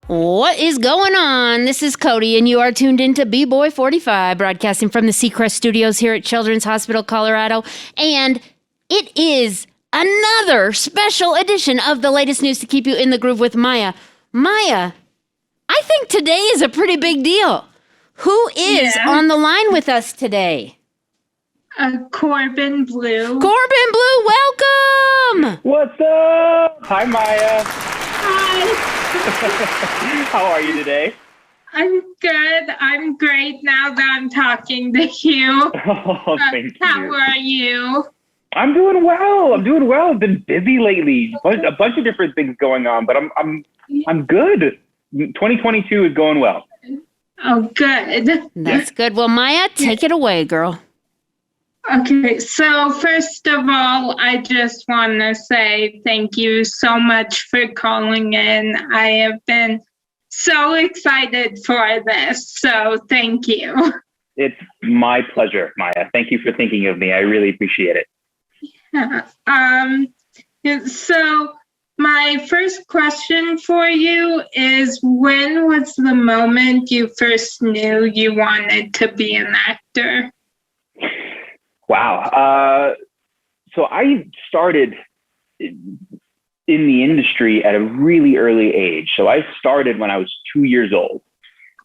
What is going on? This is Cody, and you are tuned into B-Boy 45, broadcasting from the Seacrest Studios here at Children's Hospital, Colorado. And it is another special edition of the latest news to keep you in the groove with Maya. Maya, I think today is a pretty big deal. Who is on the line with us today? Corbin Bleu. Corbin Bleu, welcome! What's up? Hi, Maya. Hi. How are you today? I'm good. I'm great now that I'm talking to you. Oh, thank you. How are you? I'm doing well. I've been busy lately. A bunch of different things going on, but I'm good. 2022 is going well. Oh, good. That's good. Well, Maya, take it away, girl. Okay, so first of all, I just want to say thank you so much for calling in. I have been so excited for this, so thank you. It's my pleasure, Maya. Thank you for thinking of me. I really appreciate it. So my first question for you is, when was the moment you first knew you wanted to be an actor? Wow. So I started in the industry at a really early age. So I started when I was 2 years old.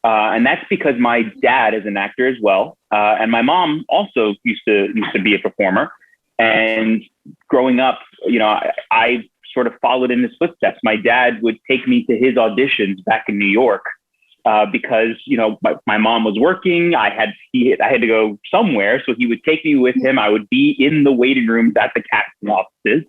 And that's because my dad is an actor as well. And my mom also used to be a performer. And growing up, I sort of followed in his footsteps. My dad would take me to his auditions back in New York. Because my mom was working, I had to go somewhere, so he would take me with him. I would be in the waiting rooms at the casting offices,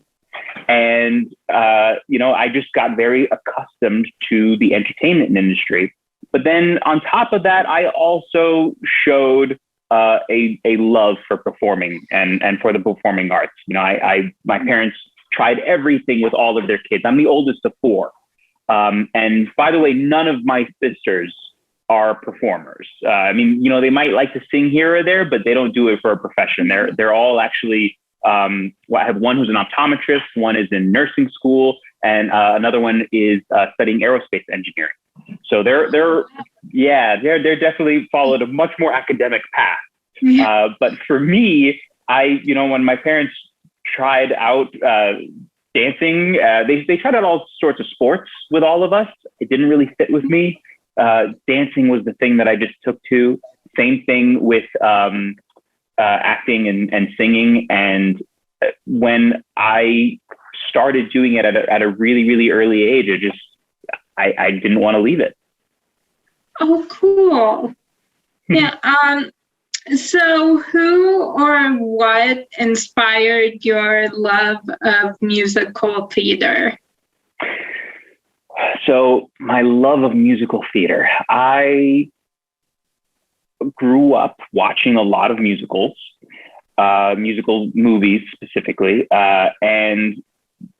and I just got very accustomed to the entertainment industry. But then on top of that, I also showed a love for performing and for the performing arts. My parents tried everything with all of their kids. I'm the oldest of four. And by the way, none of my sisters are performers. They might like to sing here or there, but they don't do it for a profession. They're all actually, I have one who's an optometrist, one is in nursing school, and another one is studying aerospace engineering. So they're definitely followed a much more academic path. But for me, when my parents tried out dancing, they tried out all sorts of sports with all of us. It didn't really fit with me. Dancing was the thing that I just took to. Same thing with acting and singing. And when I started doing it at a really, really early age, I didn't want to leave it. Oh, cool. Yeah. So who or what inspired your love of musical theater? So my love of musical theater, I grew up watching a lot of musicals, musical movies specifically. And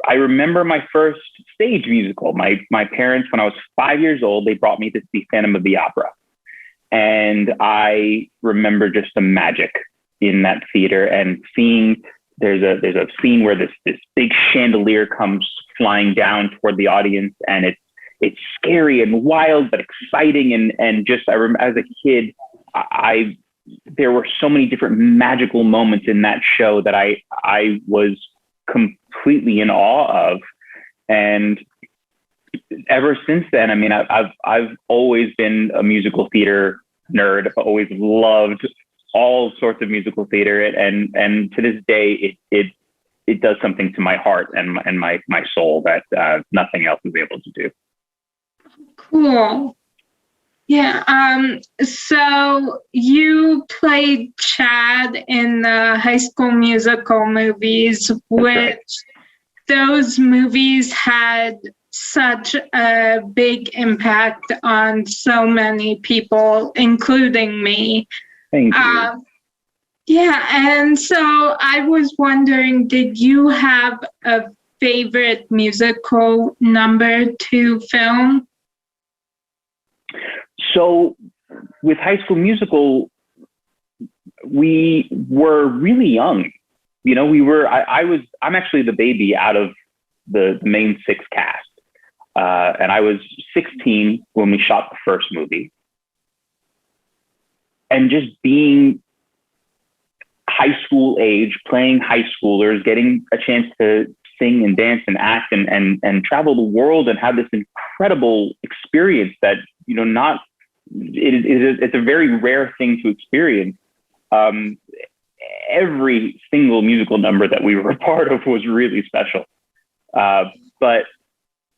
I remember my first stage musical. My parents, when I was 5 years old, they brought me to see Phantom of the Opera. And I remember just the magic in that theater and seeing there's a scene where this big chandelier comes flying down toward the audience, and it's scary and wild but exciting, and just I remember as a kid, there were so many different magical moments in that show that I was completely in awe of. And ever since then, I've always been a musical theater nerd. I've always loved all sorts of musical theater, and to this day, it does something to my heart and my soul that nothing else is able to do. Cool. Yeah. So you played Chad in the High School Musical movies, which those movies had such a big impact on so many people, including me. Thank you. Yeah, and so I was wondering, did you have a favorite musical number to film? So with High School Musical, we were really young. I'm actually the baby out of the main six cast. and I was 16 when we shot the first movie. And just being high school age, playing high schoolers, getting a chance to sing and dance and act and travel the world and have this incredible experience that, it's a very rare thing to experience. Every single musical number that we were a part of was really special. But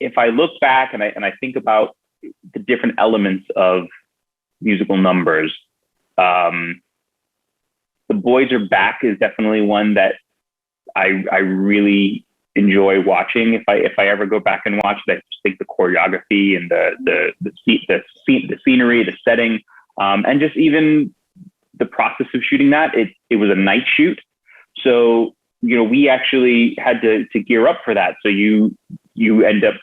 if I look back and I think about the different elements of musical numbers, The Boys Are Back is definitely one that I really enjoy watching. If I ever go back and watch it, I just think the choreography and the scenery, the setting, and just even the process of shooting that. It was a night shoot, so we actually had to gear up for that. So you end up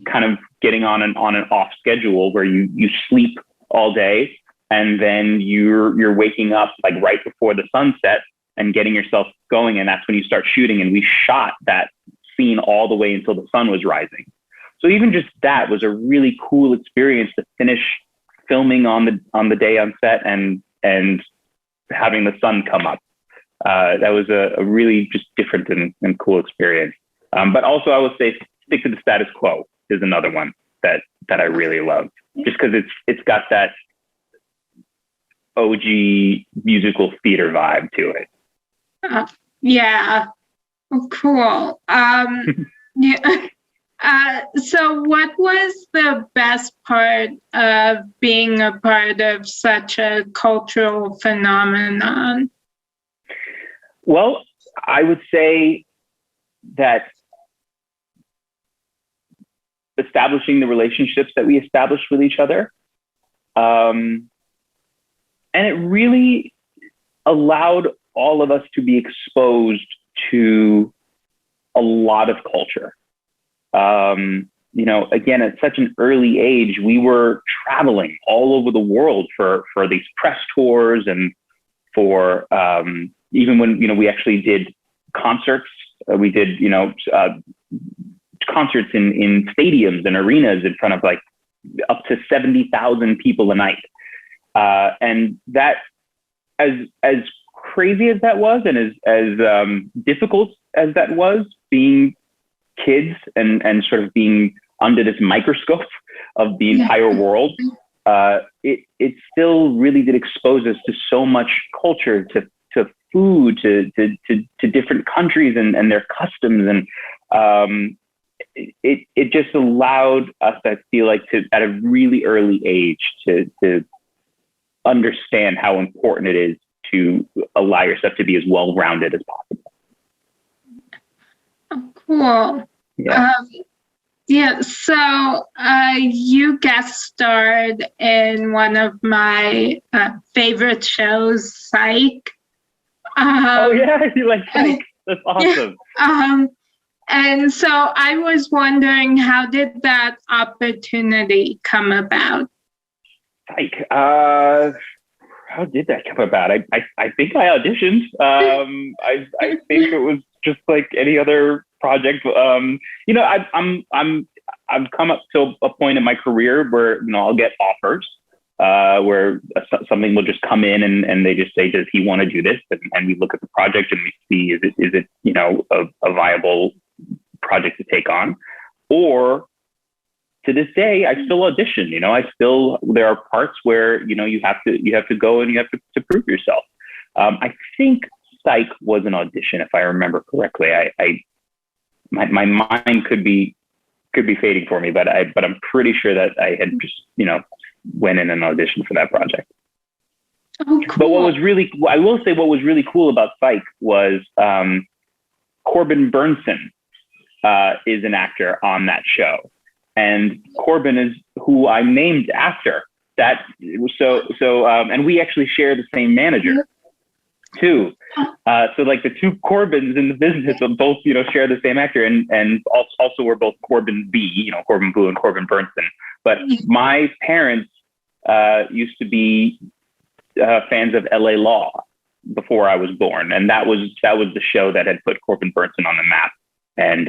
kind of getting on an off schedule where you sleep all day, and then you're waking up like right before the sunset and getting yourself going, and that's when you start shooting. And we shot that scene all the way until the sun was rising. So even just that was a really cool experience to finish filming on the day on set and having the sun come up. That was a really just different and cool experience. But also I would say Stick to the Status Quo is another one that I really love, just because it's got that OG musical theater vibe to it. Yeah. Oh, cool. Yeah. So what was the best part of being a part of such a cultural phenomenon? Well, I would say that establishing the relationships that we established with each other, and it really allowed all of us to be exposed to a lot of culture. Again, at such an early age, we were traveling all over the world for these press tours and for even when we actually did concerts. We did concerts in stadiums and arenas in front of like up to 70,000 people a night. And that, as crazy as that was, and as difficult as that was, being kids and sort of being under this microscope of the entire world, it still really did expose us to so much culture, to food, to different countries and their customs. And it just allowed us, I feel like, to at a really early age to understand how important it is to allow yourself to be as well-rounded as possible. Oh, cool. Yeah. So you guest starred in one of my favorite shows, Psych. Oh yeah, you like Psych? That's awesome. And so I was wondering, how did that opportunity come about? Psych. How did that come about? I think I auditioned. I think it was just like any other project. I've come up to a point in my career where I'll get offers where something will just come in and they just say, does he want to do this? And we look at the project and we see, is it a viable project to take on? Or to this day, I still audition. There are parts where you have to go and you have to prove yourself. I think Psych was an audition, if I remember correctly. My mind could be fading for me, but I'm pretty sure that I had just went in and auditioned for that project. Oh, cool. But I will say what was really cool about Psych was Corbin Bleu is an actor on that show. And Corbin is who I named after that. And we actually share the same manager too. So like the two Corbins in the business will both, share the same actor, and also we're both Corbin B, Corbin Bleu and Corbin Bleu. But my parents used to be fans of LA Law before I was born, and that was the show that had put Corbin Bleu on the map. And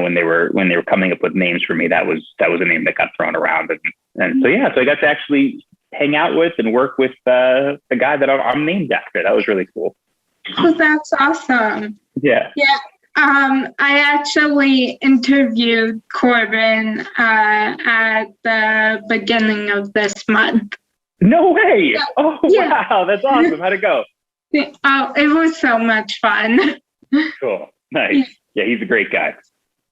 when they were coming up with names for me, that was a name that got thrown around. And so I got to actually hang out with and work with the guy that I'm named after. That was really cool. Oh, that's awesome. Yeah. Yeah. I actually interviewed Corbin at the beginning of this month. No way. Yeah. Oh, Yeah. Wow. That's awesome. How'd it go? Oh, it was so much fun. Cool. Nice. Yeah, he's a great guy.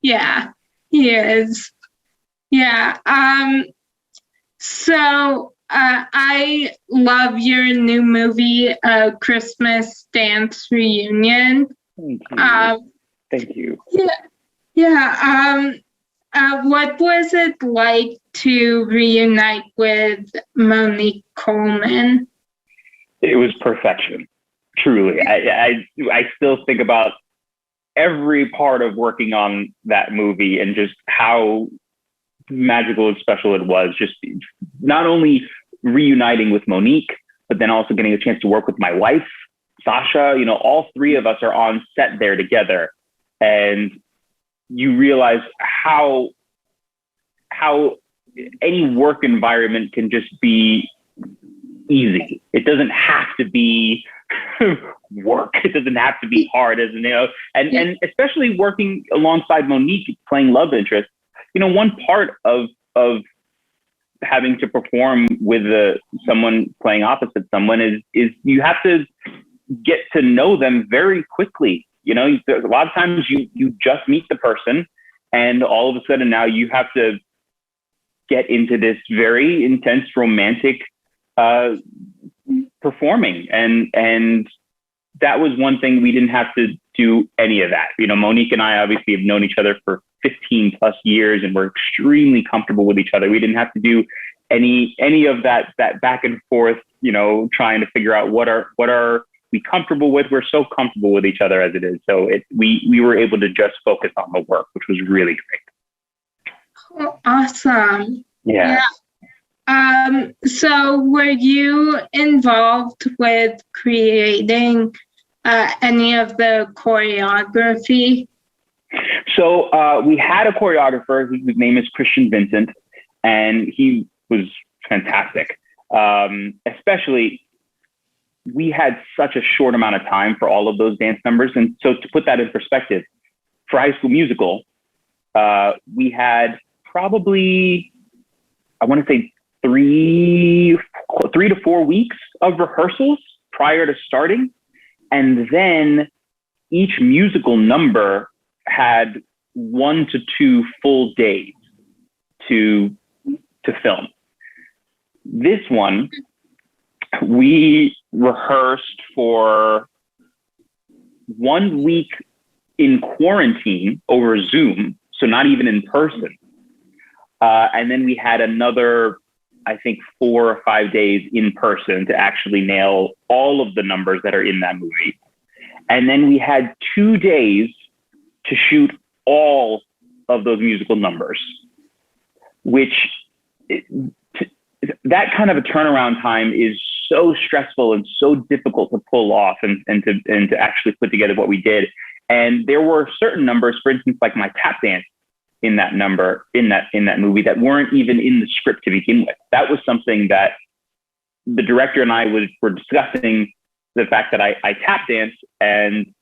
Yeah, he is. Yeah. So I love your new movie, Christmas Dance Reunion. Thank you. Yeah. What was it like to reunite with Monique Coleman? It was perfection. Truly. I still think about every part of working on that movie and just how magical and special it was. Just not only reuniting with Monique, but then also getting a chance to work with my wife, Sasha. All three of us are on set there together, and you realize how any work environment can just be easy. It doesn't have to be work. It doesn't have to be hard, and especially working alongside Monique, playing love interest. One part of having to perform with someone playing opposite someone is you have to get to know them very quickly. A lot of times you just meet the person, and all of a sudden now you have to get into this very intense romantic performing, and that was one thing. We didn't have to do any of that. Monique and I obviously have known each other for 15 plus years, and we're extremely comfortable with each other. We didn't have to do any of that back and forth, trying to figure out what are we comfortable with. We're so comfortable with each other as it is. So we were able to just focus on the work, which was really great. Oh, awesome. Yeah. So were you involved with creating any of the choreography? So we had a choreographer whose name is Christian Vincent, and he was fantastic. Especially, we had such a short amount of time for all of those dance numbers. And so to put that in perspective, for High School Musical, we had probably, I want to say 3 to 4 weeks of rehearsals prior to starting. And then each musical number had 1 to 2 full days to film. This one, we rehearsed for 1 week in quarantine over Zoom, so not even in person. And then we had another, I think, 4 or 5 days in person to actually nail all of the numbers that are in that movie. And then we had 2 days to shoot all of those musical numbers, which that kind of a turnaround time is so stressful and so difficult to pull off and to actually put together what we did. And there were certain numbers, for instance, like my tap dance in that movie that weren't even in the script to begin with. That was something that the director and I were discussing, the fact that I tap dance, and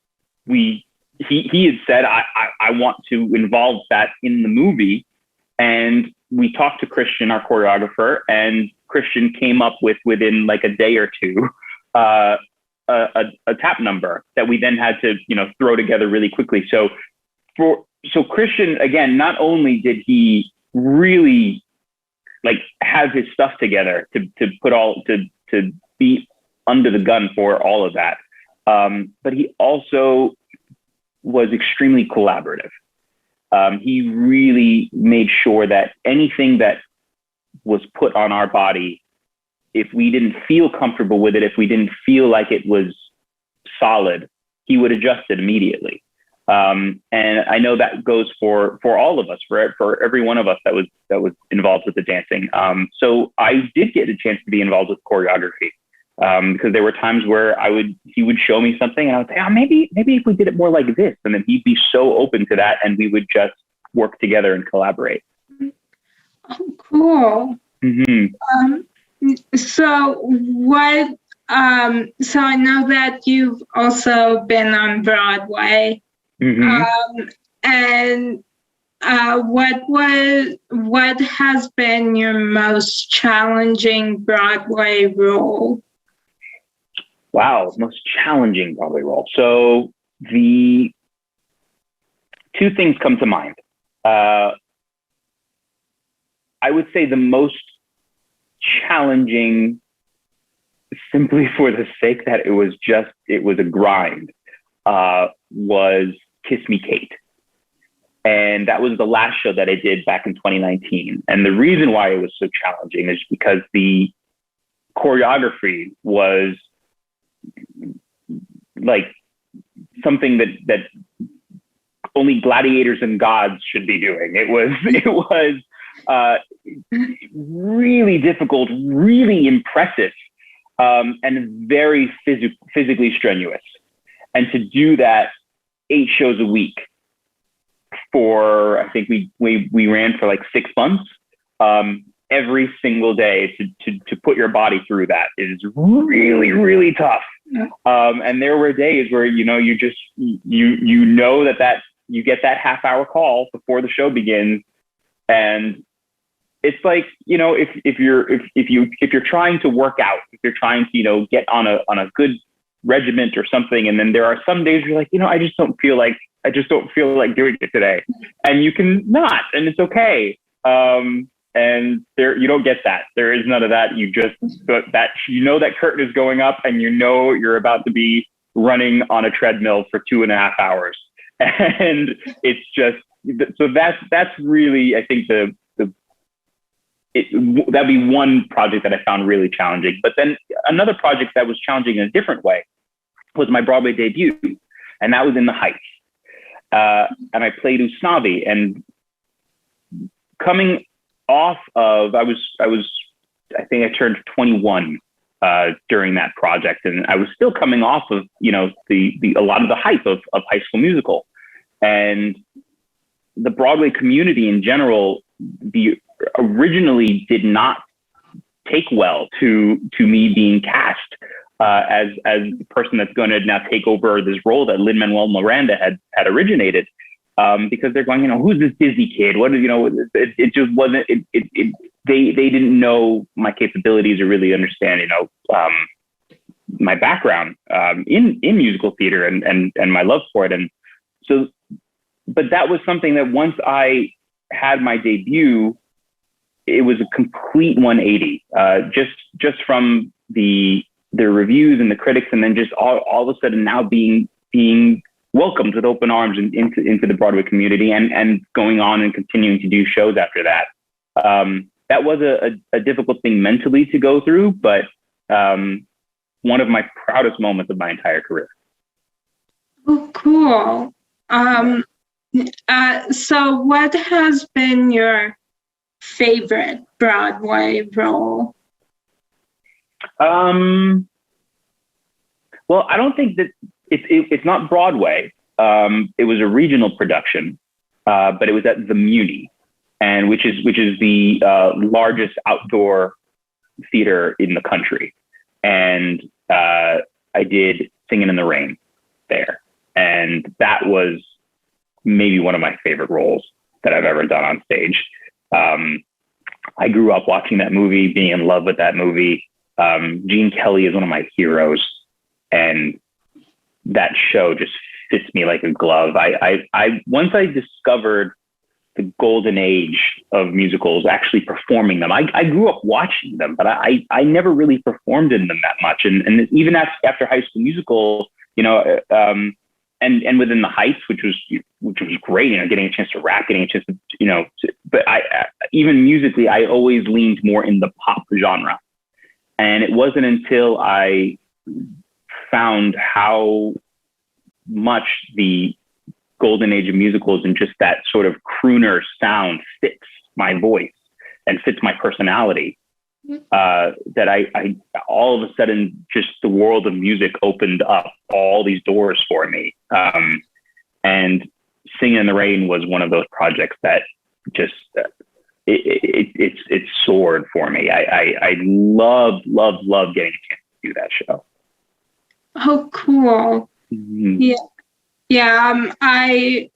he had said, I want to involve that in the movie. And we talked to Christian, our choreographer, and Christian came up with, within like a day or two, a tap number that we then had to, throw together really quickly. So Christian, again, not only did he really like have his stuff together to be under the gun for all of that, but he also was extremely collaborative. He really made sure that anything that was put on our body, if we didn't feel comfortable with it, if we didn't feel like it was solid, he would adjust it immediately. And I know that goes for all of us, for every one of us that was involved with the dancing. So I did get a chance to be involved with choreography. Because there were times where he would show me something and I would say, oh, maybe if we did it more like this. And then he'd be so open to that and we would just work together and collaborate. Oh, cool. Mm-hmm. So I know that you've also been on Broadway. Mm-hmm. And what has been your most challenging Broadway role? Wow, most challenging Broadway role. So the two things come to mind. I would say the most challenging, simply for the sake that it was a grind, was Kiss Me Kate. And that was the last show that I did back in 2019. And the reason why it was so challenging is because the choreography was like something that only gladiators and gods should be doing. It was really difficult, really impressive, and very physically strenuous. And to do that 8 shows a week for, I think we ran for like 6 months, every single day to put your body through that is really, really tough. And there were days where, you know that you get that half-hour call before the show begins. And it's like, you know, if you're trying to work out, if you're trying to, you know, get on a good regiment or something, and then there are some days where you're like, you know, I just don't feel like doing it today, and you can not, and it's okay. And there, you don't get that. There is none of that. You just, that, you know, that curtain is going up and you know you're about to be running on a treadmill for 2.5 hours. And it's just, so that's really, I think that'd be one project that I found really challenging. But then another project that was challenging in a different way was my Broadway debut. And that was in the Heights. And I played Usnavi, and coming off of, I think I turned 21 during that project, and I was still coming off of, you know, a lot of the hype of High School Musical, and the Broadway community in general, originally did not take well to me being cast as the person that's going to now take over this role that Lin-Manuel Miranda had originated. Because they're going, you know, who's this Disney kid? What, you know, it just wasn't, they didn't know my capabilities or really understand, you know, my background in musical theater and my love for it. And so, but that was something that once I had my debut, it was a complete 180, just from the reviews and the critics, and then just all of a sudden now being welcomed with open arms into the Broadway community, and going on and continuing to do shows after that. That was a difficult thing mentally to go through, but one of my proudest moments of my entire career. Oh, cool. So what has been your favorite Broadway role? Well, I don't think that it's not Broadway. It was a regional production, but it was at the Muni, and which is the largest outdoor theater in the country. And I did Singing in the Rain there, and that was maybe one of my favorite roles that I've ever done on stage. I grew up watching that movie, being in love with that movie. Gene Kelly is one of my heroes, and that show just fits me like a glove. Once I discovered the golden age of musicals, actually performing them, I grew up watching them, but I never really performed in them that much. And even after High School Musical, you know, and within the Heights, which was great, you know, getting a chance to rap, getting a chance to, you know, but even musically, I always leaned more in the pop genre. And it wasn't until I found how much the golden age of musicals and just that sort of crooner sound fits my voice and fits my personality, that I all of a sudden just the world of music opened up all these doors for me. And Singing in the Rain was one of those projects that just it soared for me. I love getting a chance to do that show. Oh, cool. Mm-hmm. I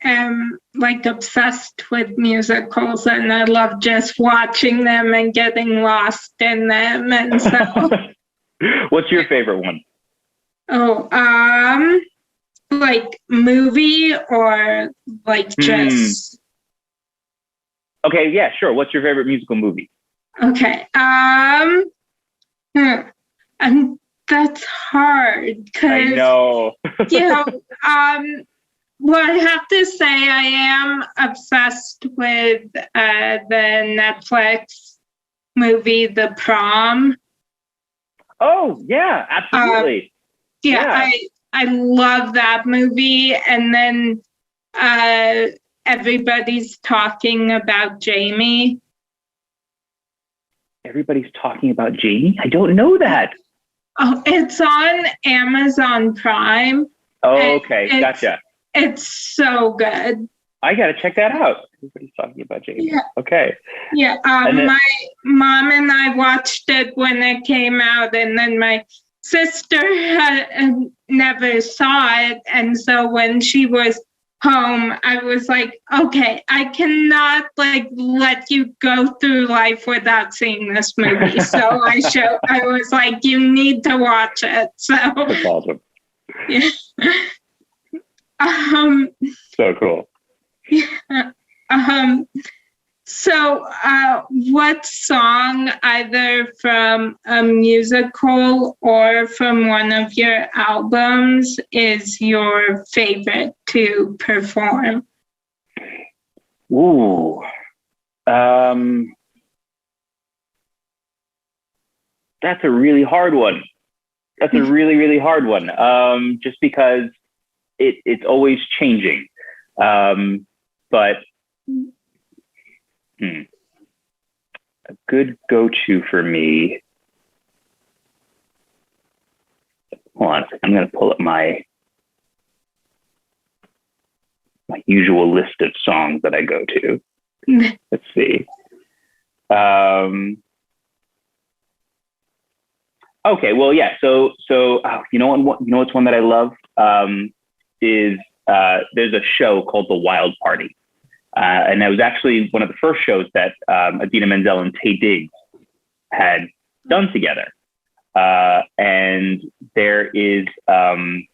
am like obsessed with musicals, and I love just watching them and getting lost in them. And so, what's your favorite one? Like movie or like just. Okay, yeah, sure. What's your favorite musical movie? Okay. And that's hard because I know. Well, I have to say I am obsessed with the Netflix movie The Prom. Oh yeah, absolutely. I love that movie, and then everybody's talking about Jamie. Everybody's talking about Jamie? I don't know that. Oh, it's on Amazon Prime. Oh, okay, gotcha. It's so good. I gotta check that out. Everybody's talking about Jamie. Yeah. Okay. Yeah. My mom and I watched it when it came out, and then my sister never saw it, and so when she was home, I was like, okay, I cannot like let you go through life without seeing this movie. So I was like, you need to watch it. So that's awesome. Yeah. So cool. Yeah. So what song, either from a musical or from one of your albums, is your favorite to perform? Ooh. That's a really hard one. That's a really, really hard one. Just because it's always changing. But a good go-to for me. Hold on a second. I'm going to pull up my usual list of songs that I go to. Let's see. Okay. Well, yeah. So you know what's one that I love is there's a show called The Wild Party. And that was actually one of the first shows that Idina Menzel and Taye Diggs had done together. And there is a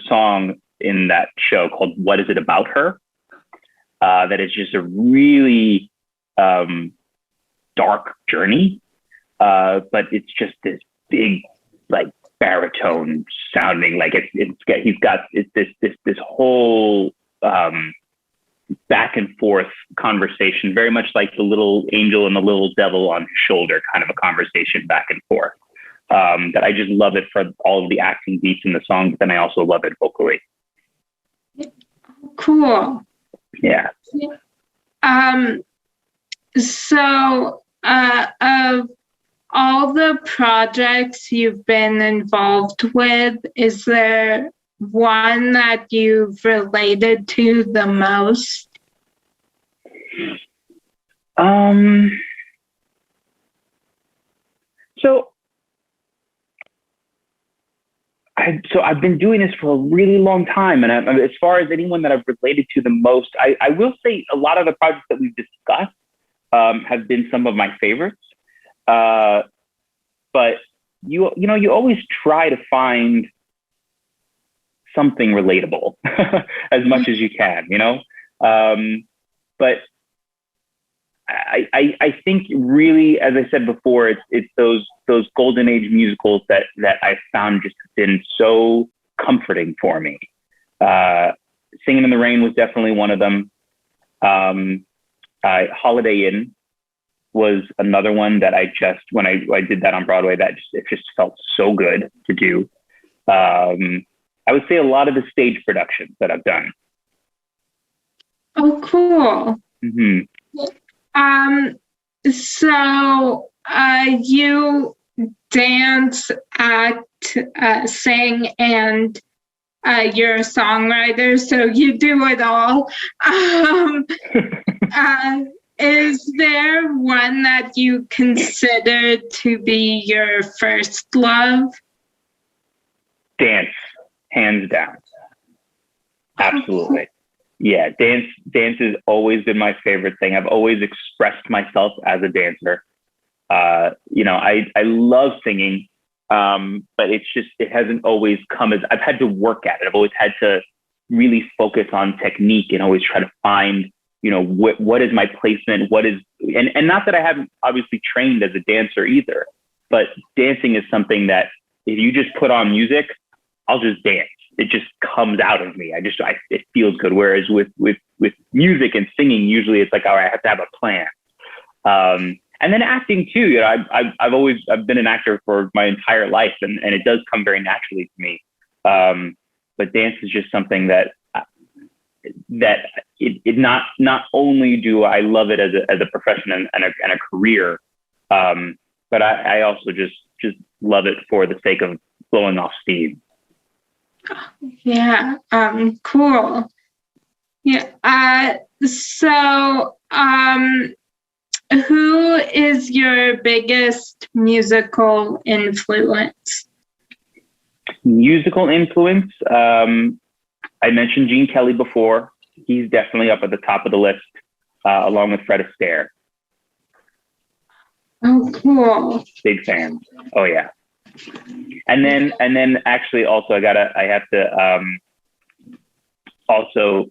song in that show called "What Is It About Her?" That is just a really dark journey, but it's just this big, like, baritone sounding, like he's got this whole back and forth conversation, very much like the little angel and the little devil on his shoulder kind of a conversation back and forth. That I just love it for all of the acting beats in the song, but then I also love it vocally. Cool. Yeah. So of all the projects you've been involved with, is there one that you've related to the most? So I've been doing this for a really long time, and as far as anyone that I've related to the most, I will say a lot of the projects that we've discussed have been some of my favorites. But you always try to find something relatable as much as you can, but I think really, as I said before, it's those golden age musicals that I found just been so comforting for me. Singing in the Rain was definitely one of them. Holiday Inn was another one that I just, when I did that on Broadway, it just felt so good to do. I would say a lot of the stage productions that I've done. Oh, cool. Mm-hmm. so you dance, act, sing, and you're a songwriter, so you do it all. Is there one that you consider to be your first love? Dance, hands down. Absolutely. Yeah, dance has always been my favorite thing. I've always expressed myself as a dancer. I love singing, but it hasn't always come as I've had to work at it. I've always had to really focus on technique and always try to find, what is my placement? And not that I haven't obviously trained as a dancer either, but dancing is something that if you just put on music, I'll just dance. It just comes out of me. It feels good. Whereas with music and singing, usually it's like, all right, I have to have a plan. And then acting too. I've been an actor for my entire life, and it does come very naturally to me. But dance is just something that not only do I love it as a profession and a career, but I also just love it for the sake of blowing off steam. Yeah. Cool. Yeah. So, who is your biggest musical influence? Musical influence? I mentioned Gene Kelly before. He's definitely up at the top of the list, along with Fred Astaire. Oh, cool. Big fan. Oh yeah. And then actually also I have to also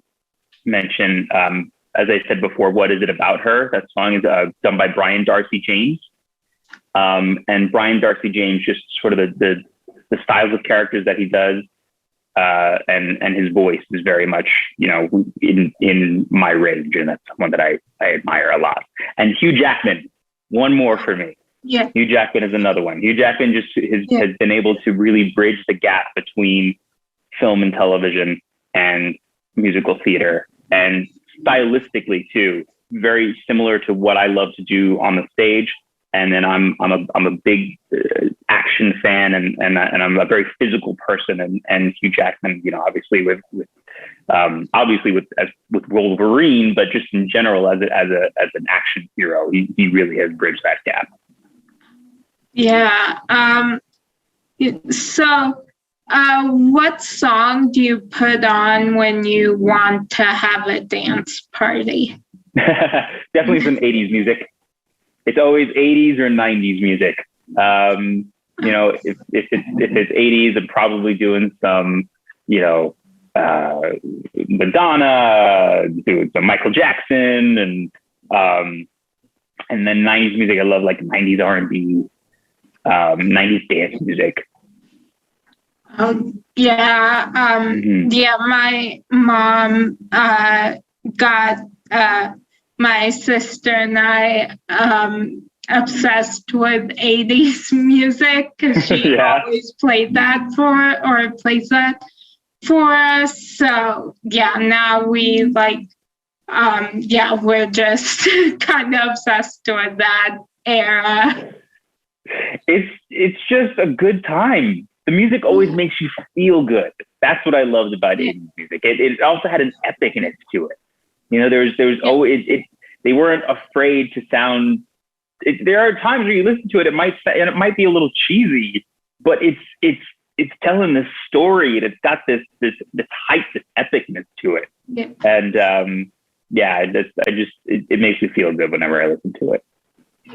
mention, as I said before, What Is It About Her? That song is done by Brian Darcy James. And Brian Darcy James, just sort of the styles of characters that he does, and his voice is very much, in my range. And that's someone that I admire a lot. And Hugh Jackman, one more for me. Yeah. Hugh Jackman is another one. Hugh Jackman has been able to really bridge the gap between film and television and musical theater, and stylistically too, very similar to what I love to do on the stage. And then I'm a big action fan, and I'm a very physical person. And Hugh Jackman, obviously with Wolverine, but just in general as an action hero, he really has bridged that gap. Yeah. So, what song do you put on when you want to have a dance party? Definitely some 80s music. It's always 80s or 90s music. If it's 80s, I'm probably doing some, Madonna, doing some Michael Jackson, and then 90s music. I love like 90s R&B, 90s dance music. Yeah. Yeah, my mom got my sister and I obsessed with 80s music, because she always played that plays that for us. So yeah, now we we're just kind of obsessed with that era. It's just a good time. The music always makes you feel good. That's what I loved about 80s music. It also had an epicness to it. There's always they weren't afraid to sound. There are times where you listen to it, it might be a little cheesy, but it's telling this story, and it's got this height, this epicness to it. Yeah. And it makes me feel good whenever I listen to it.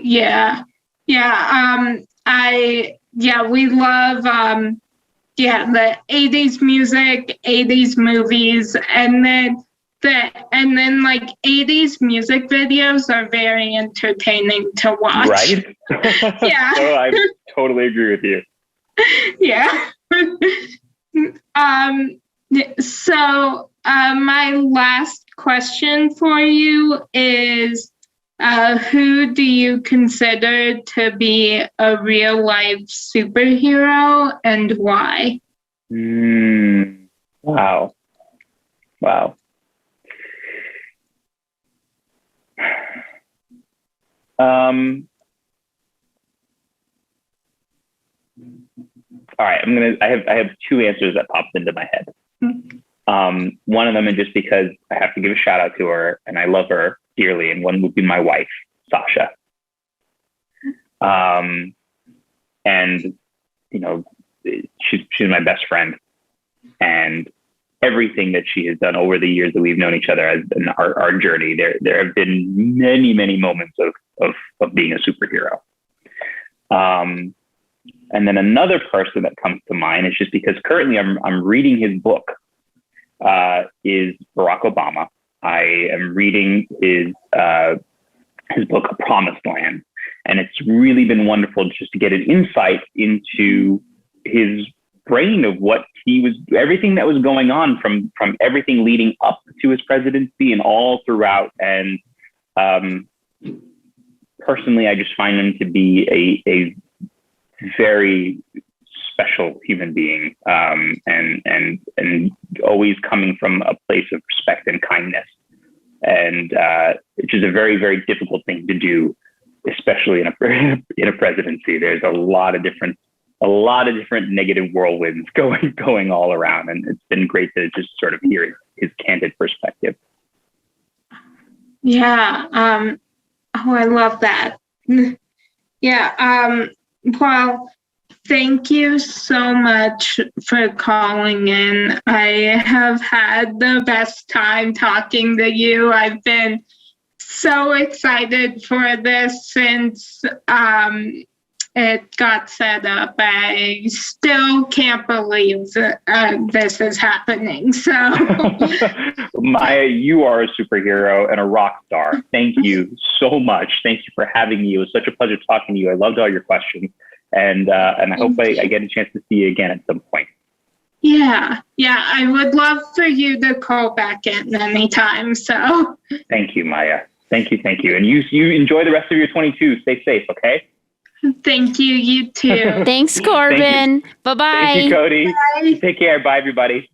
Yeah. We love the 80s music, 80s movies, and then 80s music videos are very entertaining to watch. Right? Yeah. So I totally agree with you. Yeah. So my last question for you is, who do you consider to be a real life superhero, and why? Wow. All right, I have two answers that popped into my head. One of them is just because I have to give a shout out to her and I love her dearly. And one would be my wife, Sasha. And you know, she's my best friend, and everything that she has done over the years that we've known each other has been our journey. There have been many moments of being a superhero. And then another person that comes to mind is just because currently I'm reading his book, is Barack Obama. I am reading his book, A Promised Land. And it's really been wonderful just to get an insight into his brain of what everything that was going on from everything leading up to his presidency and all throughout. And personally, I just find him to be a very special human being, and always coming from a place of respect and kindness, and which is a very, very difficult thing to do, especially in a presidency. There's a lot of different negative whirlwinds going all around, and it's been great to just sort of hear his candid perspective. Yeah. I love that. Yeah. Well, thank you so much for calling in. I have had the best time talking to you. I've been so excited for this since it got set up. I still can't believe this is happening. So, Maya, you are a superhero and a rock star. Thank you so much. Thank you for having me. It was such a pleasure talking to you. I loved all your questions, and I hope I get a chance to see you again at some point. Yeah, I would love for you to call back in anytime. So, thank you, Maya. Thank you. And you enjoy the rest of your 22. Stay safe, okay? Thank you. You too. Thanks, Corbin. Bye-bye. Thank you, Cody. Bye. Take care. Bye, everybody.